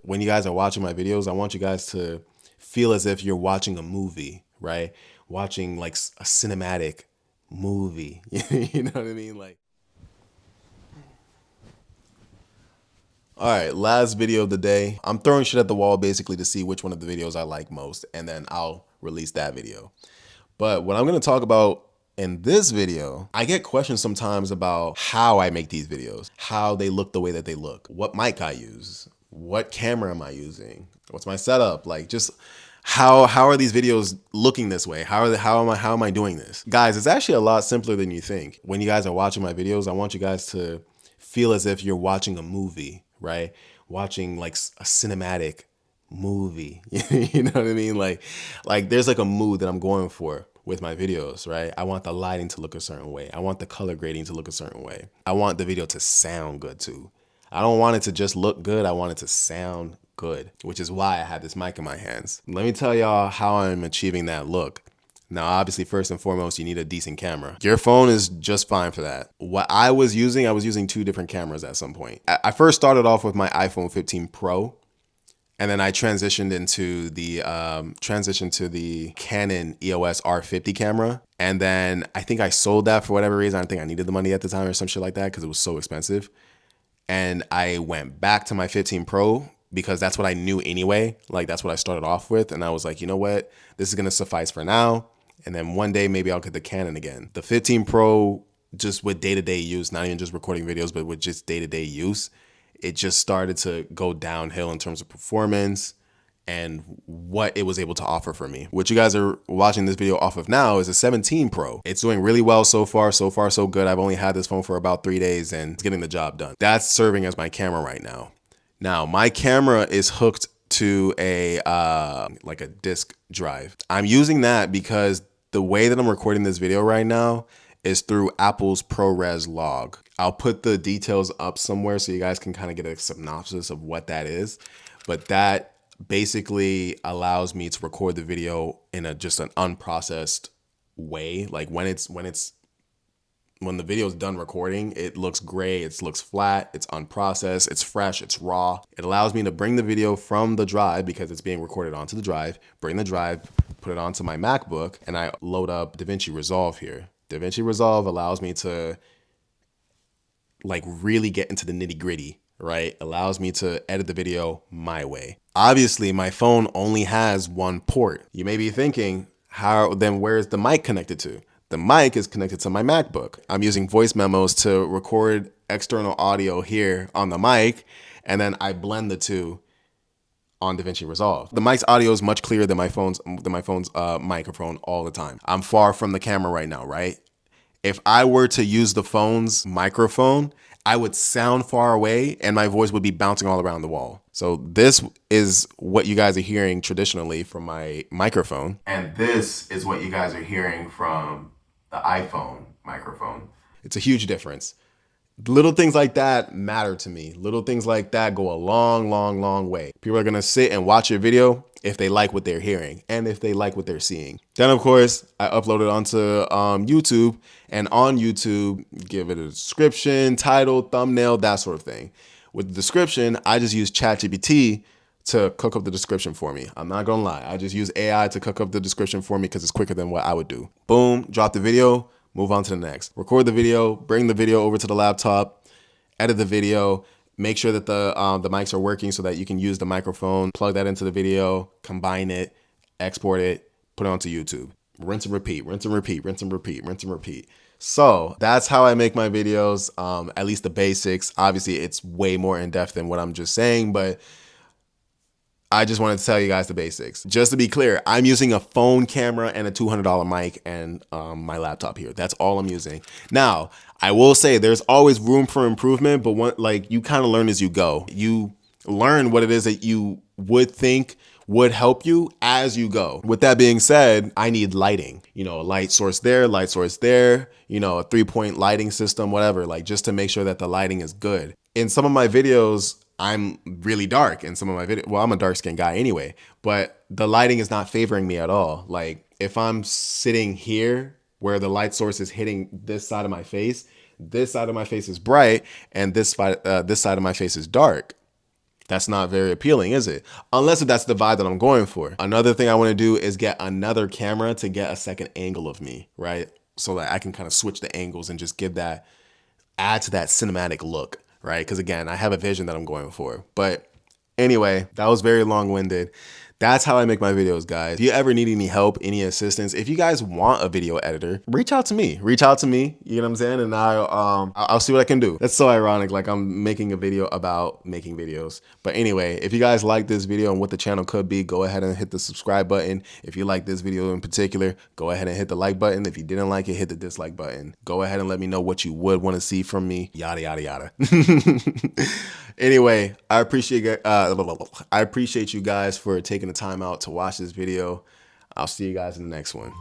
when you guys are watching my videos, I want you guys to feel as if you're watching a movie, right? Watching like a cinematic movie. You know what I mean? Like, all right, last video of the day. I'm throwing shit at the wall basically to see which one of the videos I like most, and then I'll release that video. But what I'm gonna talk about in this video, I get questions sometimes about how I make these videos, how they look the way that they look, what mic I use, what camera am I using, what's my setup, like just how are these videos looking this way? How am I doing this? Guys, it's actually a lot simpler than you think. When you guys are watching my videos, I want you guys to feel as if you're watching a movie, right? Watching like a cinematic movie. You know what I mean? Like there's like a mood that I'm going for with my videos, right? I want the lighting to look a certain way. I want the color grading to look a certain way. I want the video to sound good too. I don't want it to just look good. I want it to sound good, which is why I have this mic in my hands. Let me tell y'all how I'm achieving that look. Now, obviously, first and foremost, you need a decent camera. Your phone is just fine for that. What I was using two different cameras at some point. I first started off with my iPhone 15 Pro, and then I transitioned to the Canon EOS R50 camera. And then I think I sold that for whatever reason. I think I needed the money at the time or some shit like that because it was so expensive. And I went back to my 15 Pro because that's what I knew anyway. Like that's what I started off with. And I was like, you know what? This is going to suffice for now. And then one day maybe I'll get the Canon again. The 15 Pro, just with day-to-day use, not even just recording videos, but with just day-to-day use, it just started to go downhill in terms of performance and what it was able to offer for me. What you guys are watching this video off of now is a 17 Pro. It's doing really well so far so good. I've only had this phone for about 3 days and it's getting the job done. That's serving as my camera right now. Now, my camera is hooked to a like a disk drive. I'm using that because the way that I'm recording this video right now is through Apple's ProRes Log. I'll put the details up somewhere so you guys can kind of get a synopsis of what that is. But that basically allows me to record the video in just an unprocessed way. Like when the video is done recording, it looks gray, it looks flat, it's unprocessed, it's fresh, it's raw. It allows me to bring the video from the drive because it's being recorded onto the drive, bring the drive, put it onto my MacBook, and I load up DaVinci Resolve here. DaVinci Resolve allows me to like really get into the nitty gritty, right? Allows me to edit the video my way. Obviously, my phone only has one port. You may be thinking, where's the mic connected to? The mic is connected to my MacBook. I'm using voice memos to record external audio here on the mic, and then I blend the two on DaVinci Resolve. The mic's audio is much clearer than my phone's microphone all the time. I'm far from the camera right now, right? If I were to use the phone's microphone, I would sound far away and my voice would be bouncing all around the wall. So this is what you guys are hearing traditionally from my microphone. And this is what you guys are hearing from the iPhone microphone. It's a huge difference. Little things like that matter to me. Little things like that go a long way. People are gonna sit and watch your video if they like what they're hearing and if they like what they're seeing. Then of course, I upload it onto YouTube, and on YouTube, give it a description, title, thumbnail, that sort of thing. With the description, I just use ChatGPT to cook up the description for me. I'm not gonna lie. I just use AI to cook up the description for me because it's quicker than what I would do. Boom, drop the video, move on to the next. Record the video, bring the video over to the laptop, edit the video, make sure that the mics are working so that you can use the microphone, plug that into the video, combine it, export it, put it onto YouTube. Rinse and repeat, rinse and repeat, rinse and repeat, rinse and repeat. So that's how I make my videos, at least the basics. Obviously, it's way more in depth than what I'm just saying, but I just wanted to tell you guys the basics. Just to be clear, I'm using a phone camera and a $200 mic and my laptop here. That's all I'm using. Now, I will say there's always room for improvement, but you kind of learn as you go. You learn what it is that you would think would help you as you go. With that being said, I need lighting, a light source there, a 3-point lighting system, whatever, just to make sure that the lighting is good. In some of my videos, I'm really dark in some of my videos. Well, I'm a dark skinned guy anyway, but the lighting is not favoring me at all. Like if I'm sitting here where the light source is hitting this side of my face is bright and this side of my face is dark. That's not very appealing, is it? Unless if that's the vibe that I'm going for. Another thing I want to do is get another camera to get a second angle of me, right? So that I can kind of switch the angles and just add to that cinematic look, right? Because again, I have a vision that I'm going for. But anyway, that was very long-winded. That's how I make my videos, guys. If you ever need any help, any assistance, if you guys want a video editor, reach out to me. Reach out to me, you know what I'm saying? And I'll see what I can do. That's so ironic, like I'm making a video about making videos. But anyway, if you guys like this video and what the channel could be, go ahead and hit the subscribe button. If you like this video in particular, go ahead and hit the like button. If you didn't like it, hit the dislike button. Go ahead and let me know what you would want to see from me, yada, yada, yada. Anyway, I appreciate you guys for taking the time out to watch this video. I'll see you guys in the next one.